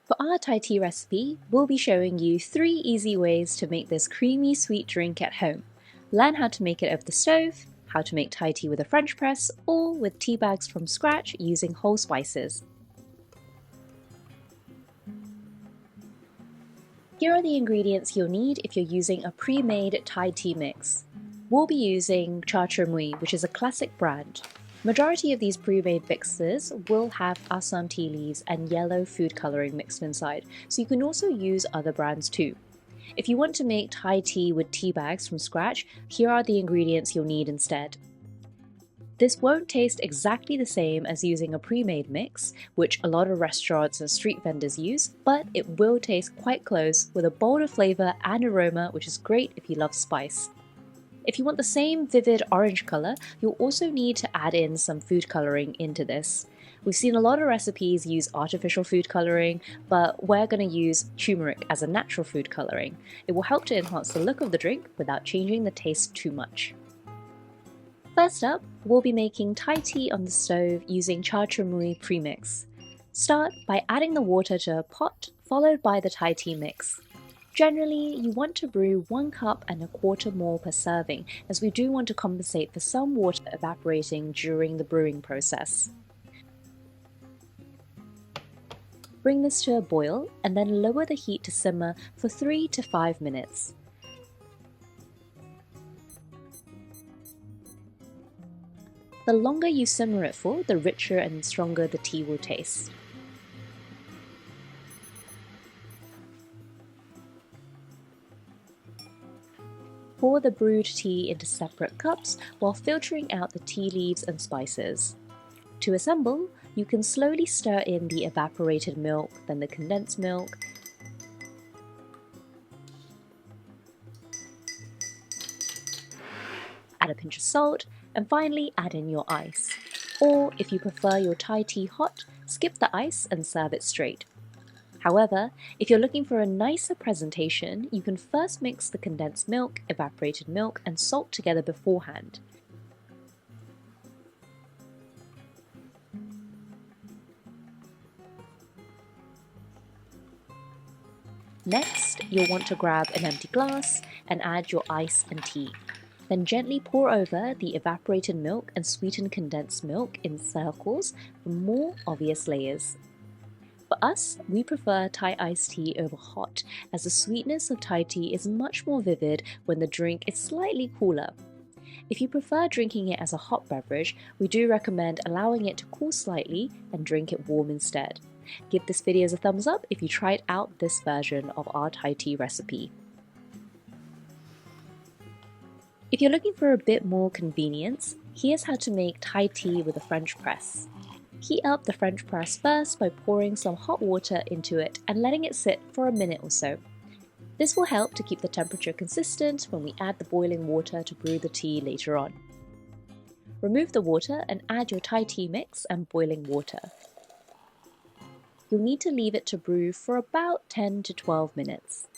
For our Thai tea recipe, we'll be showing you 3 easy ways to make this creamy sweet drink at home. Learn how to make it over the stove, how to make Thai tea with a French press, or with tea bags from scratch using whole spices. Here are the ingredients you'll need if you're using a pre-made Thai tea mix. We'll be using Cha Tra Mue, which is a classic brand. Majority of these pre-made mixes will have Assam tea leaves and yellow food colouring mixed inside, so you can also use other brands too. If you want to make Thai tea with tea bags from scratch, here are the ingredients you'll need instead. This won't taste exactly the same as using a pre-made mix, which a lot of restaurants and street vendors use, but it will taste quite close with a bolder flavour and aroma, which is great if you love spice. If you want the same vivid orange colour, you'll also need to add in some food colouring into this. We've seen a lot of recipes use artificial food colouring, but we're going to use turmeric as a natural food colouring. It will help to enhance the look of the drink without changing the taste too much. First up, we'll be making Thai tea on the stove using Cha Tra Mue premix. Start by adding the water to a pot, followed by the Thai tea mix. Generally, you want to brew 1 cup and a quarter more per serving, as we do want to compensate for some water evaporating during the brewing process. Bring this to a boil and then lower the heat to simmer for 3 to 5 minutes. The longer you simmer it for, the richer and stronger the tea will taste. Pour the brewed tea into separate cups while filtering out the tea leaves and spices. To assemble, you can slowly stir in the evaporated milk, then the condensed milk, add a pinch of salt, and finally add in your ice. Or if you prefer your Thai tea hot, skip the ice and serve it straight. However, if you're looking for a nicer presentation, you can first mix the condensed milk, evaporated milk, and salt together beforehand. Next, you'll want to grab an empty glass and add your ice and tea. Then gently pour over the evaporated milk and sweetened condensed milk in circles for more obvious layers. For us, we prefer Thai iced tea over hot, as the sweetness of Thai tea is much more vivid when the drink is slightly cooler. If you prefer drinking it as a hot beverage, we do recommend allowing it to cool slightly and drink it warm instead. Give this video a thumbs up if you tried out this version of our Thai tea recipe. If you're looking for a bit more convenience, here's how to make Thai tea with a French press. Heat up the French press first by pouring some hot water into it and letting it sit for a minute or so. This will help to keep the temperature consistent when we add the boiling water to brew the tea later on. Remove the water and add your Thai tea mix and boiling water. You'll need to leave it to brew for about 10 to 12 minutes.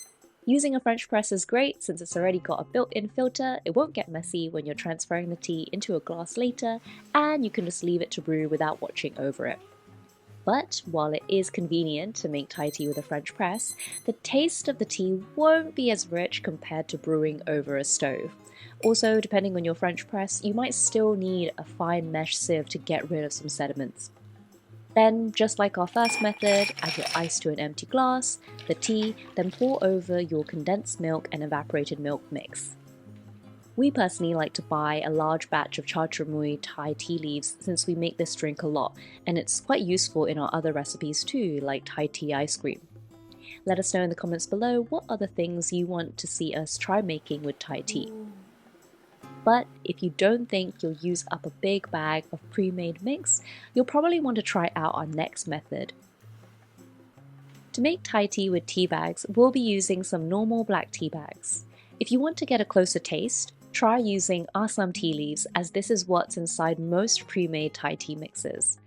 Using a French press is great since it's already got a built-in filter, it won't get messy when you're transferring the tea into a glass later, and you can just leave it to brew without watching over it. But while it is convenient to make Thai tea with a French press, the taste of the tea won't be as rich compared to brewing over a stove. Also, depending on your French press, you might still need a fine mesh sieve to get rid of some sediments. Then, just like our first method, add your ice to an empty glass, the tea, then pour over your condensed milk and evaporated milk mix. We personally like to buy a large batch of Cha Tra Mue Thai tea leaves since we make this drink a lot, and it's quite useful in our other recipes too, like Thai tea ice cream. Let us know in the comments below what other things you want to see us try making with Thai tea. But if you don't think you'll use up a big bag of pre-made mix, you'll probably want to try out our next method. To make Thai tea with tea bags, we'll be using some normal black tea bags. If you want to get a closer taste, try using Assam tea leaves, as this is what's inside most pre-made Thai tea mixes.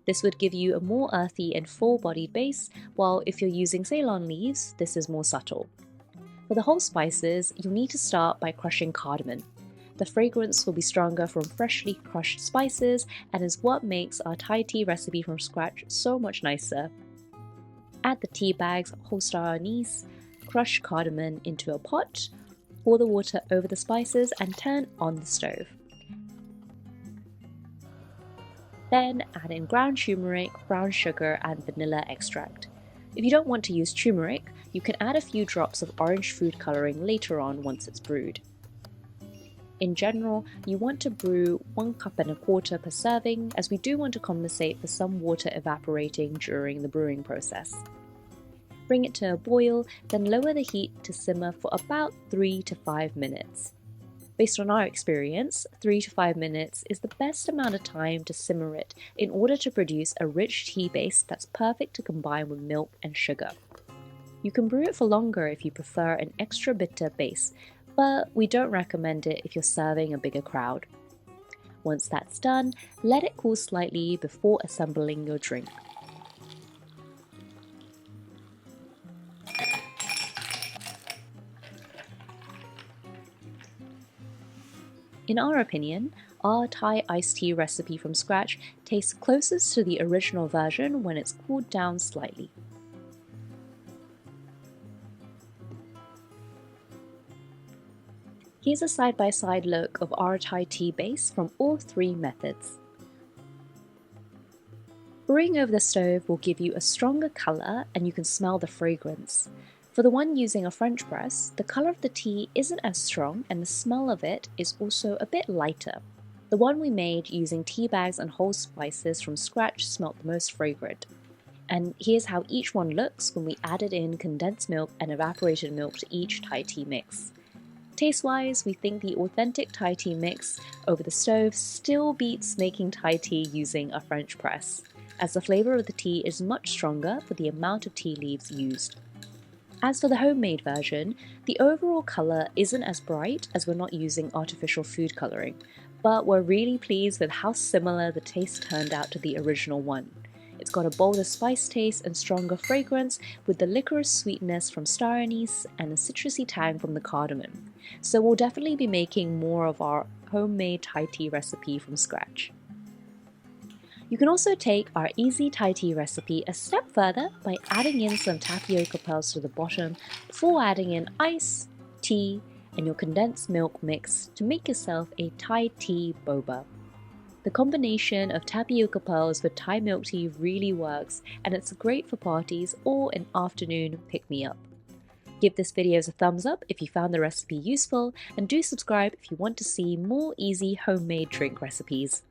This would give you a more earthy and full-bodied base, while if you're using Ceylon leaves, this is more subtle. For the whole spices, you'll need to start by crushing cardamom. The fragrance will be stronger from freshly crushed spices and is what makes our Thai tea recipe from scratch so much nicer. Add the tea bags, whole star anise, crushed cardamom into a pot, pour the water over the spices and turn on the stove. Then add in ground turmeric, brown sugar and vanilla extract. If you don't want to use turmeric, you can add a few drops of orange food colouring later on once it's brewed. In general, you want to brew 1.25 cups per serving, as we do want to compensate for some water evaporating during the brewing process. Bring it to a boil, then lower the heat to simmer for about 3 to 5 minutes. Based on our experience, 3 to 5 minutes is the best amount of time to simmer it in order to produce a rich tea base that's perfect to combine with milk and sugar. You can brew it for longer if you prefer an extra bitter base, but we don't recommend it if you're serving a bigger crowd. Once that's done, let it cool slightly before assembling your drink. In our opinion, our Thai iced tea recipe from scratch tastes closest to the original version when it's cooled down slightly. Here's a side-by-side look of our Thai tea base from all three methods. Brewing over the stove will give you a stronger colour and you can smell the fragrance. For the one using a French press, the colour of the tea isn't as strong and the smell of it is also a bit lighter. The one we made using tea bags and whole spices from scratch smelled the most fragrant. And here's how each one looks when we added in condensed milk and evaporated milk to each Thai tea mix. Taste-wise, we think the authentic Thai tea mix over the stove still beats making Thai tea using a French press, as the flavour of the tea is much stronger for the amount of tea leaves used. As for the homemade version, the overall colour isn't as bright as we're not using artificial food colouring, but we're really pleased with how similar the taste turned out to the original one. It's got a bolder spice taste and stronger fragrance with the licorice sweetness from star anise and a citrusy tang from the cardamom. So we'll definitely be making more of our homemade Thai tea recipe from scratch. You can also take our easy Thai tea recipe a step further by adding in some tapioca pearls to the bottom before adding in ice, tea, and your condensed milk mix to make yourself a Thai tea boba. The combination of tapioca pearls with Thai milk tea really works, and it's great for parties or an afternoon pick-me-up. Give this video a thumbs up if you found the recipe useful, and do subscribe if you want to see more easy homemade drink recipes.